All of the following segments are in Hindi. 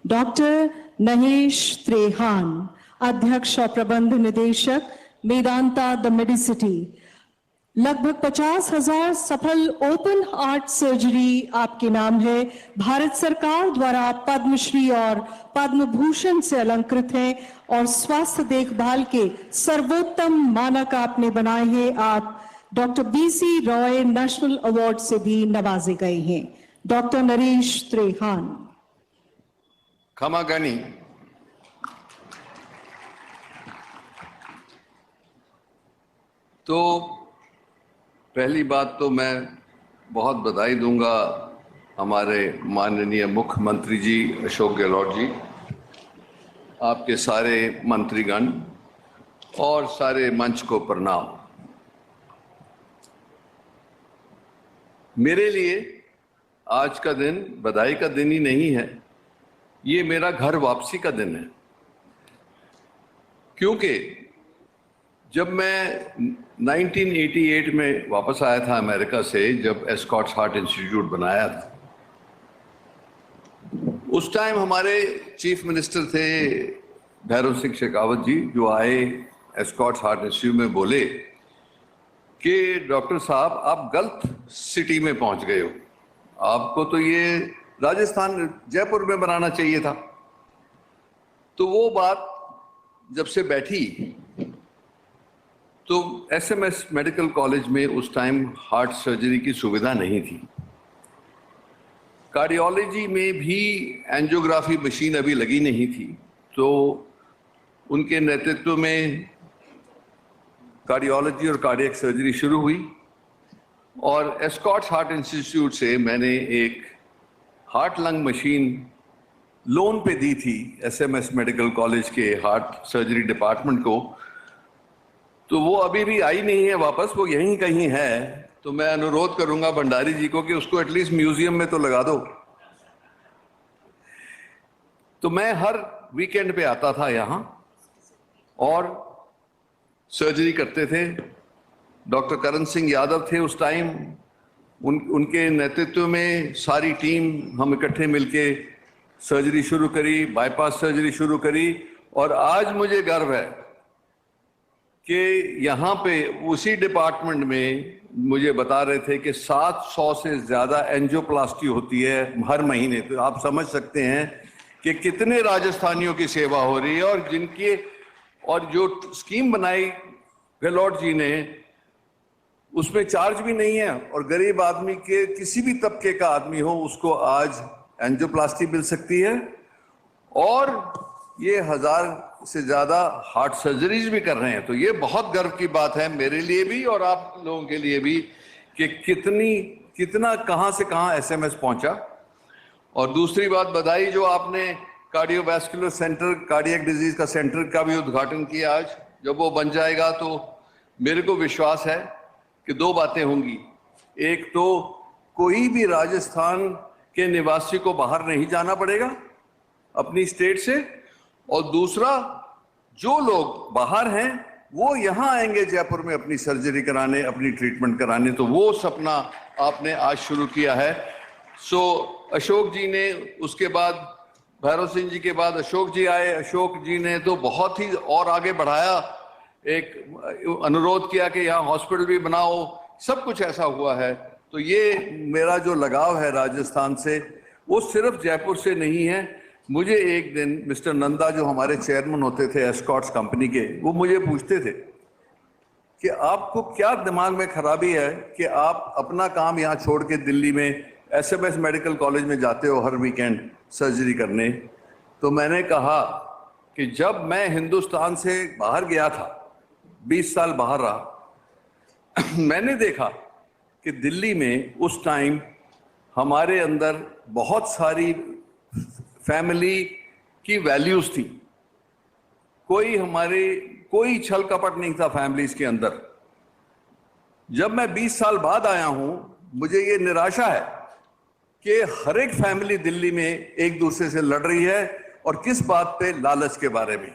डॉक्टर नहेश त्रेहान, अध्यक्ष और प्रबंध निदेशक, मेदांता द मेडिसिटी। लगभग 50,000 सफल ओपन हार्ट सर्जरी आपके नाम है। भारत सरकार द्वारा पद्मश्री और पद्म भूषण से अलंकृत हैं और स्वास्थ्य देखभाल के सर्वोत्तम मानक आपने बनाए हैं। आप doctor BC Roy national award से भी नवाजे गए हैं। डॉक्टर नरेश त्रेहान। खमागनी। तो पहली बात तो मैं बहुत बधाई दूंगा हमारे माननीय मुख्यमंत्री जी अशोक गहलोत जी, आपके सारे मंत्रीगण और सारे मंच को प्रणाम। मेरे लिए आज का दिन बधाई का दिन ही नहीं है, ये मेरा घर वापसी का दिन है। क्योंकि जब मैं 1988 में वापस आया था अमेरिका से, जब एस्कॉट्स हार्ट इंस्टीट्यूट बनाया था, उस टाइम हमारे चीफ मिनिस्टर थे भैरव सिंह शेखावत जी, जो आए एस्कॉट्स हार्ट इंस्टीट्यूट में बोले कि डॉक्टर साहब आप गलत सिटी में पहुंच गए हो, आपको तो ये राजस्थान जयपुर में बनाना चाहिए था। तो वो बात जब से बैठी तो एसएमएस मेडिकल कॉलेज में उस टाइम हार्ट सर्जरी की सुविधा नहीं थी। कार्डियोलॉजी में भी एंजियोग्राफी मशीन अभी लगी नहीं थी। तो उनके नेतृत्व में कार्डियोलॉजी और कार्डियक सर्जरी शुरू हुई और एस्कॉट्स हार्ट इंस्टीट्यूट से मैंने एक हार्ट लंग मशीन लोन पे दी थी एसएमएस मेडिकल कॉलेज के हार्ट सर्जरी डिपार्टमेंट को। तो वो अभी भी आई नहीं है वापस, वो यहीं कहीं है। तो मैं अनुरोध करूंगा भंडारी जी को कि उसको एटलीस्ट म्यूजियम में तो लगा दो। तो मैं हर वीकेंड पे आता था यहाँ और सर्जरी करते थे। डॉक्टर करण सिंह यादव थे उस टाइम, उनके नेतृत्व में सारी टीम हम इकट्ठे मिलके सर्जरी शुरू करी, बाईपास सर्जरी शुरू करी। और आज मुझे गर्व है कि यहाँ पे उसी डिपार्टमेंट में मुझे बता रहे थे कि 700 से ज़्यादा एंजियोप्लास्टी होती है हर महीने। तो आप समझ सकते हैं कि कितने राजस्थानियों की सेवा हो रही है। और जिनकी और जो स्कीम बनाई गहलोत जी ने, उसमें चार्ज भी नहीं है और गरीब आदमी के किसी भी तबके का आदमी हो उसको आज एंजियोप्लास्टी मिल सकती है। और ये 1000 से ज्यादा हार्ट सर्जरीज भी कर रहे हैं। तो ये बहुत गर्व की बात है मेरे लिए भी और आप लोगों के लिए भी कि कितना कहां से कहां एसएमएस पहुंचा। और दूसरी बात, बधाई जो आपने कार्डियोवैस्कुलर सेंटर, कार्डियक डिजीज का सेंटर का भी उद्घाटन किया आज। जब वो बन जाएगा तो मेरे को विश्वास है कि 2 बातें होंगी। एक तो कोई भी राजस्थान के निवासी को बाहर नहीं जाना पड़ेगा अपनी स्टेट से, और दूसरा जो लोग बाहर हैं वो यहाँ आएंगे जयपुर में अपनी सर्जरी कराने, अपनी ट्रीटमेंट कराने। तो वो सपना आपने आज शुरू किया है। सो अशोक जी ने, उसके बाद भैरव सिंह जी के बाद अशोक जी आए। अशोक जी ने तो बहुत ही और आगे बढ़ाया, एक अनुरोध किया कि यहाँ हॉस्पिटल भी बनाओ, सब कुछ ऐसा हुआ है। तो ये मेरा जो लगाव है राजस्थान से वो सिर्फ जयपुर से नहीं है। मुझे एक दिन मिस्टर नंदा, जो हमारे चेयरमैन होते थे एस्कॉट्स कंपनी के, वो मुझे पूछते थे कि आपको क्या दिमाग में खराबी है कि आप अपना काम यहाँ छोड़ के दिल्ली में एसएमएस मेडिकल कॉलेज में जाते हो हर वीकेंड सर्जरी करने। तो मैंने कहा कि जब मैं हिंदुस्तान से बाहर गया था, 20 साल बाहर रहा, मैंने देखा कि दिल्ली में उस टाइम हमारे अंदर बहुत सारी फैमिली की वैल्यूज थी। कोई छल कपट नहीं था फैमिलीज के अंदर। जब मैं 20 साल बाद आया हूं, मुझे ये निराशा है कि हर एक फैमिली दिल्ली में एक दूसरे से लड़ रही है और किस बात पे, लालच के बारे में।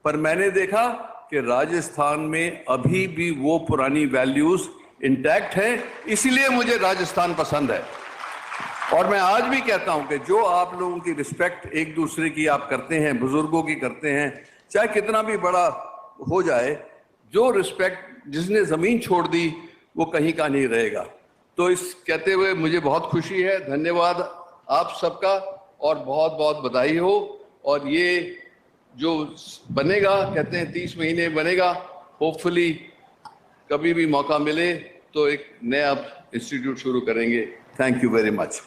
पर मैंने देखा कि राजस्थान में अभी भी वो पुरानी वैल्यूज इंटैक्ट है, इसीलिए मुझे राजस्थान पसंद है। और मैं आज भी कहता हूं कि जो आप लोगों की रिस्पेक्ट एक दूसरे की आप करते हैं, बुजुर्गों की करते हैं, चाहे कितना भी बड़ा हो जाए, जो रिस्पेक्ट जिसने जमीन छोड़ दी वो कहीं का नहीं रहेगा। तो इस कहते हुए मुझे बहुत खुशी है, धन्यवाद आप सबका और बहुत बहुत बधाई हो। और ये जो बनेगा, कहते हैं 30 महीने बनेगा, होपफुली कभी भी मौका मिले तो एक नया इंस्टीट्यूट शुरू करेंगे। Thank you very much.